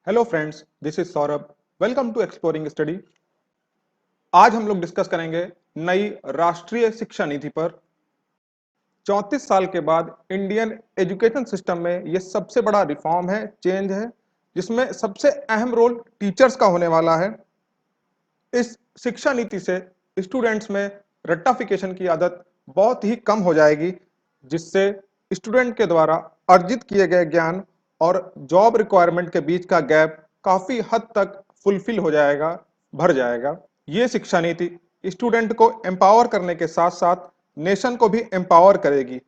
Hello friends, this is Saurabh. Welcome to exploring study. आज हम लोग डिस्कस करेंगे नई राष्ट्रीय शिक्षा नीति पर। 34 साल के बाद इंडियन एजुकेशन सिस्टम में यह सबसे बड़ा रिफॉर्म है, चेंज है, जिसमें सबसे अहम रोल टीचर्स का होने वाला है। इस शिक्षा नीति से स्टूडेंट्स में रट्टाफिकेशन की आदत बहुत ही कम हो जाएगी, जिससे स्टूडेंट के द्वारा अर्जित किए गए ज्ञान और जॉब रिक्वायरमेंट के बीच का गैप काफी हद तक फुलफिल हो जाएगा, भर जाएगा। ये शिक्षा नीति स्टूडेंट को एम्पावर करने के साथ साथ नेशन को भी एम्पावर करेगी,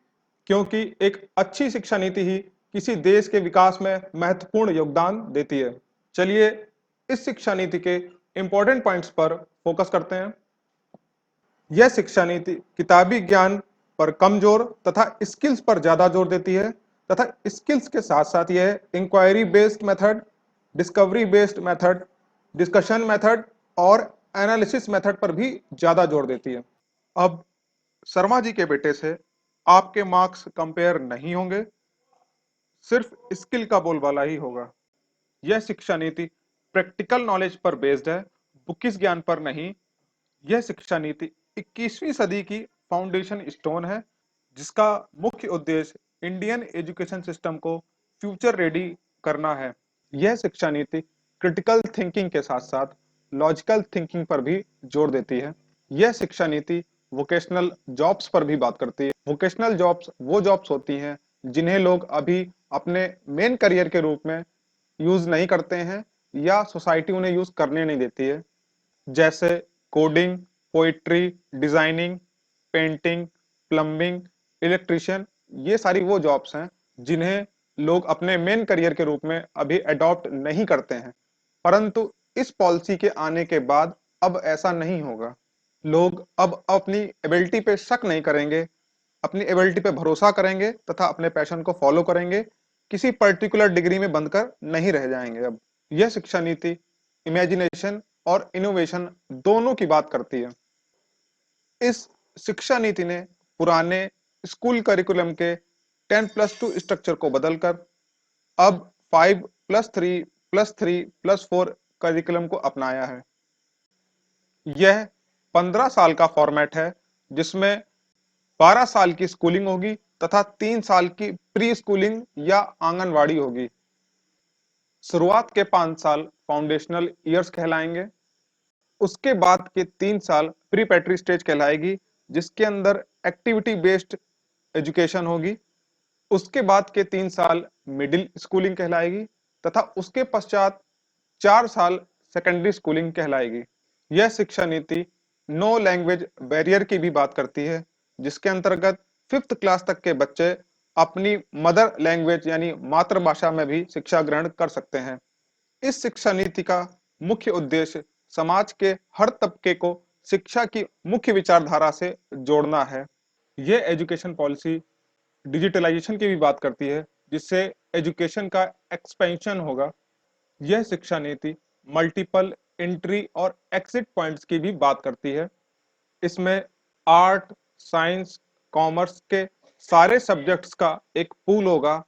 क्योंकि एक अच्छी शिक्षा नीति ही किसी देश के विकास में महत्वपूर्ण योगदान देती है। चलिए इस शिक्षा नीति के इंपॉर्टेंट पॉइंट्स पर फोकस करते हैं। यह शिक्षा नीति किताबी ज्ञान पर कम जोर तथा स्किल्स पर ज्यादा जोर देती है, तथा स्किल्स के साथ साथ यह inquiry based method, discovery based method, discussion method और एनालिसिस मेथड पर भी ज्यादा जोर देती है। अब शर्मा जी के बेटे से आपके मार्क्स कंपेयर नहीं होंगे, सिर्फ स्किल का बोलबाला ही होगा। यह शिक्षा नीति प्रैक्टिकल नॉलेज पर बेस्ड है, बुकिश ज्ञान पर नहीं। यह शिक्षा नीति 21वीं सदी की फाउंडेशन स्टोन है, जिसका मुख्य उद्देश्य इंडियन एजुकेशन सिस्टम को फ्यूचर रेडी करना है। यह शिक्षा नीति क्रिटिकल थिंकिंग के साथ साथ लॉजिकल थिंकिंग पर भी जोर देती है। यह शिक्षा नीति वोकेशनल जॉब्स पर भी बात करती है। वोकेशनल जॉब्स वो जॉब्स होती हैं जिन्हें लोग अभी अपने मेन करियर के रूप में यूज नहीं करते हैं या सोसाइटी उन्हें यूज करने नहीं देती है, जैसे coding, poetry, designing, painting, plumbing, electrician. ये सारी वो जॉब्स हैं जिन्हें लोग अपने मेन करियर के रूप में अभी अडॉप्ट नहीं करते हैं, परंतु इस पॉलिसी के आने के बाद अब ऐसा नहीं होगा। लोग अब अपनी एबिलिटी पे शक नहीं करेंगे, अपनी एबिलिटी पे भरोसा करेंगे तथा अपने पैशन को फॉलो करेंगे, किसी पर्टिकुलर डिग्री में बंधकर नहीं रह जाएंगे। अब यह शिक्षा नीति इमेजिनेशन और इनोवेशन दोनों की बात करती है। इस शिक्षा नीति ने पुराने स्कूल करिकुलम के 10+2 स्ट्रक्चर को बदलकर अब 5+3+3+4 करिकुलम को अपनाया है। यह 15 साल का फॉर्मेट है, जिसमें 12 साल की स्कूलिंग होगी तथा 3 साल की प्री स्कूलिंग या आंगनवाड़ी होगी। शुरुआत के 5 साल फाउंडेशनल ईयर्स कहलाएंगे। उसके बाद के 3 साल प्रीपेटरी स्टेज कहलाएगी, जिसके अंदर एक्टिविटी बेस्ड एजुकेशन होगी। उसके बाद के 3 साल मिडिल स्कूलिंग कहलाएगी तथा उसके पश्चात 4 साल सेकेंडरी स्कूलिंग कहलाएगी। यह शिक्षा नीति नो लैंग्वेज बैरियर की भी बात करती है, जिसके अंतर्गत 5th क्लास तक के बच्चे अपनी मदर लैंग्वेज यानी मातृभाषा में भी शिक्षा ग्रहण कर सकते हैं। इस शिक्षा नीति का मुख्य उद्देश्य समाज के हर तबके को शिक्षा की मुख्य विचारधारा से जोड़ना है। यह एजुकेशन पॉलिसी डिजिटलाइजेशन की भी बात करती है, जिससे एजुकेशन का एक्सपेंशन होगा। यह शिक्षा नीति मल्टीपल एंट्री और एग्जिट पॉइंट्स की भी बात करती है। इसमें आर्ट, साइंस, कॉमर्स के सारे सब्जेक्ट्स का एक पूल होगा।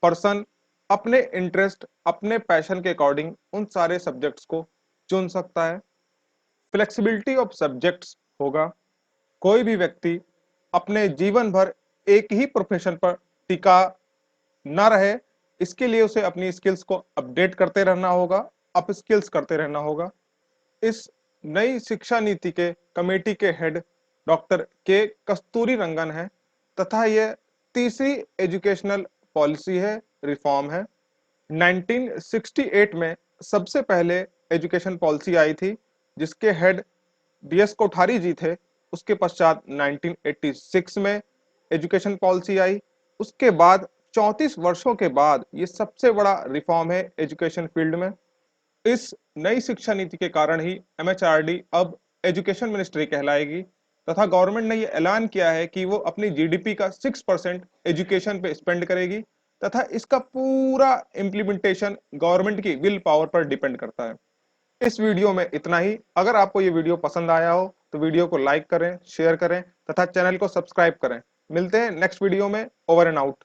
पर्सन अपने इंटरेस्ट, अपने पैशन के अकॉर्डिंग उन सारे सब्जेक्ट्स को चुन सकता है। फ्लेक्सिबिलिटी ऑफ सब्जेक्ट्स होगा। कोई भी व्यक्ति अपने जीवन भर एक ही प्रोफेशन पर टिका ना रहे, इसके लिए उसे अपनी स्किल्स को अपडेट करते रहना होगा, अप स्किल्स करते रहना होगा। इस नई शिक्षा नीति के कमेटी के हेड डॉक्टर के कस्तूरी रंगन है तथा यह तीसरी एजुकेशनल पॉलिसी है, रिफॉर्म है। 1968 में सबसे पहले एजुकेशन पॉलिसी आई थी, जिसके हेड DS कोठारी जी थे। उसके पश्चात 1986 में एजुकेशन पॉलिसी आई। उसके बाद 34 वर्षों के बाद ये सबसे बड़ा रिफॉर्म है एजुकेशन फील्ड में। इस नई शिक्षा नीति के कारण ही MHRD अब एजुकेशन मिनिस्ट्री कहलाएगी, तथा गवर्नमेंट ने यह ऐलान किया है कि वो अपनी GDP का 6% एजुकेशन पे स्पेंड करेगी, तथा इसका पूरा इम्प्लीमेंटेशन गवर्नमेंट की विल पावर पर डिपेंड करता है। इस वीडियो में इतना ही। अगर आपको ये वीडियो पसंद आया हो तो वीडियो को लाइक करें, शेयर करें तथा चैनल को सब्सक्राइब करें। मिलते हैं नेक्स्ट वीडियो में। Over and out.